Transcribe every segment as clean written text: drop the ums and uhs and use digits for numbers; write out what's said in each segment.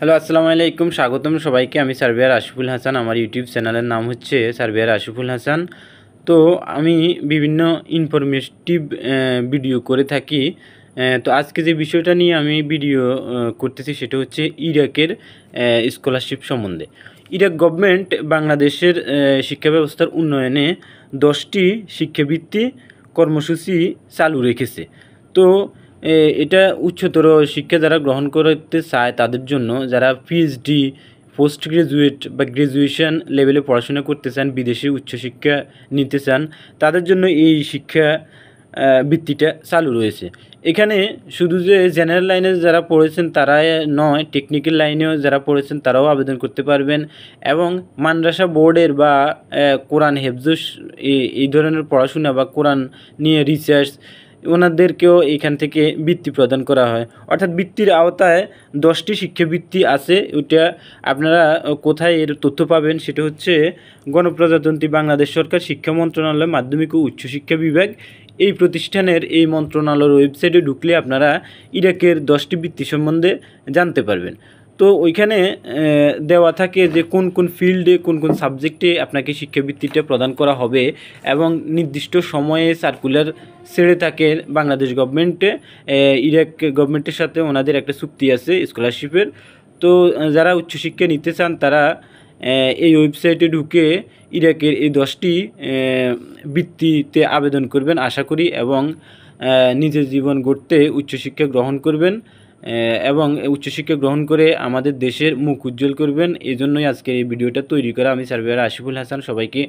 Hello, আসসালামু আলাইকুম। স্বাগতম সবাইকে। আমি সার্ভেয়ার আশিফুল হাসান। আমার ইউটিউব চ্যানেলের নাম হচ্ছে সার্ভেয়ার আশিফুল হাসান। তো আমি বিভিন্ন ইনফরমেটিভ ভিডিও করে থাকি। তো আজকে যে বিষয়টা নিয়ে আমি ভিডিও করতেছি সেটা হচ্ছে ইরাকের স্কলারশিপ সম্বন্ধে। ইরাক গভর্নমেন্ট বাংলাদেশের শিক্ষা ব্যবস্থার উন্নয়নে 10টি শিক্ষাবৃত্তি কর্মসূচি চালু রেখেছে। তো এটা উচ্চতর শিক্ষা যারা গ্রহণ করতে চায় তাদের জন্য, যারা পিএইচডি, পোস্ট গ্রাজুয়েট বা গ্র্যাজুয়েশন লেভেলে পড়াশোনা করতে চান, বিদেশে উচ্চশিক্ষা নিতে চান, তাদের জন্য এই শিক্ষা বৃত্তিটা চালু রয়েছে। এখানে শুধু যে জেনারেল লাইনে যারা পড়েছেন তারাই নয়, টেকনিক্যাল লাইনেও যারা পড়েছেন তারাও আবেদন করতে পারবেন। এবং মাদ্রাসা বোর্ডের বা কোরআন হেফজ এই ধরনের পড়াশোনা বা কোরআন নিয়ে রিসার্চ, ওনাদেরকেও এখান থেকে বৃত্তি প্রদান করা হয়। অর্থাৎ বৃত্তির আওতায় 10টি শিক্ষাবৃত্তি আছে। ওইটা আপনারা কোথায় এর তথ্য পাবেন সেটা হচ্ছে গণপ্রজাতন্ত্রী বাংলাদেশ সরকার শিক্ষা মন্ত্রণালয় মাধ্যমিক ও উচ্চশিক্ষা বিভাগ, এই প্রতিষ্ঠানের এই মন্ত্রণালয়ের ওয়েবসাইটে ঢুকলে আপনারা ইরাকের 10টি বৃত্তি সম্বন্ধে জানতে পারবেন। তো ওইখানে দেওয়া থাকে যে কোন কোন ফিল্ডে কোন কোন সাবজেক্টে আপনাকে শিক্ষাবৃত্তিটা প্রদান করা হবে, এবং নির্দিষ্ট সময়ে সার্কুলার ছেড়ে থাকে বাংলাদেশ গভর্নমেন্টে। ইরাক গভর্নমেন্টের সাথে ওনাদের একটা চুক্তি আছে স্কলারশিপের। তো যারা উচ্চশিক্ষা নিতে চান তারা এই ওয়েবসাইটে ঢুকে ইরাকের এই 10টি বৃত্তিতে আবেদন করবেন আশা করি, এবং নিজের জীবন গড়তে উচ্চশিক্ষা গ্রহণ করবেন, এবং উচ্চশিক্ষা গ্রহণ করে আমাদের দেশের মুখ উজ্জ্বল করবেন। এই জন্যই আজকে এই ভিডিওটা তৈরি করা। আমি সার্ভেয়ার আশিফুল হাসান সবাইকে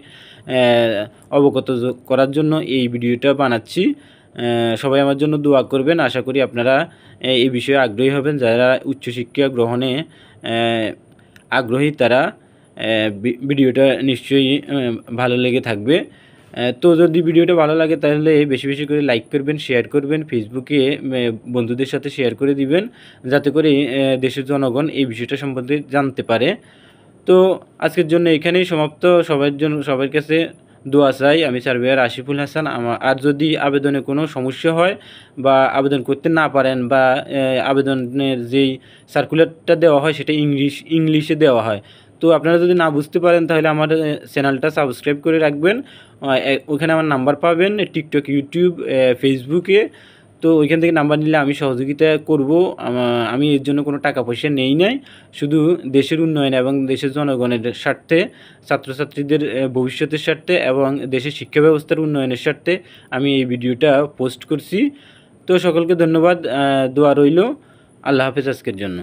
অবগত করার জন্য এই ভিডিওটা বানাচ্ছি। সবাই আমার জন্য দোয়া করবেন। আশা করি আপনারা এই বিষয়ে আগ্রহী হবেন। যারা উচ্চশিক্ষা গ্রহণে আগ্রহী তারা ভিডিওটা নিশ্চয়ই ভালো লেগে থাকবে। তো যদি ভিডিওটা ভালো লাগে তাহলে বেশি বেশি করে লাইক করবেন, শেয়ার করবেন, ফেসবুকে বন্ধুদের সাথে শেয়ার করে দিবেন, যাতে করে দেশের জনগণ এই বিষয়টা সম্বন্ধে জানতে পারে। তো আজকের জন্য এখানেই সমাপ্ত। সবার কাছে দোয়া চাই। আমি সার্ভেয়ার আশিফুল হাসান। আর যদি আবেদনে কোনো সমস্যা হয় বা আবেদন করতে না পারেন, বা আবেদনের যেই সার্কুলারটা দেওয়া হয় সেটা ইংলিশে দেওয়া হয়, তো আপনারা যদি না বুঝতে পারেন তাহলে আমার চ্যানেলটা সাবস্ক্রাইব করে রাখবেন। ওইখানে আমার নাম্বার পাবেন, টিকটক, ইউটিউব, ফেসবুকে। তো ওইখান থেকে নাম্বার নিলে আমি সহযোগিতা করব। আমি এর জন্য কোনো টাকা পয়সা নেই নাই, শুধু দেশের উন্নয়ন এবং দেশের জনগণের স্বার্থে, ছাত্রছাত্রীদের ভবিষ্যতের স্বার্থে এবং দেশের শিক্ষা ব্যবস্থার উন্নয়নের স্বার্থে আমি এই ভিডিওটা পোস্ট করছি। তো সকলকে ধন্যবাদ, দোয়া রইল। আল্লাহ হাফেজ আজকের জন্য।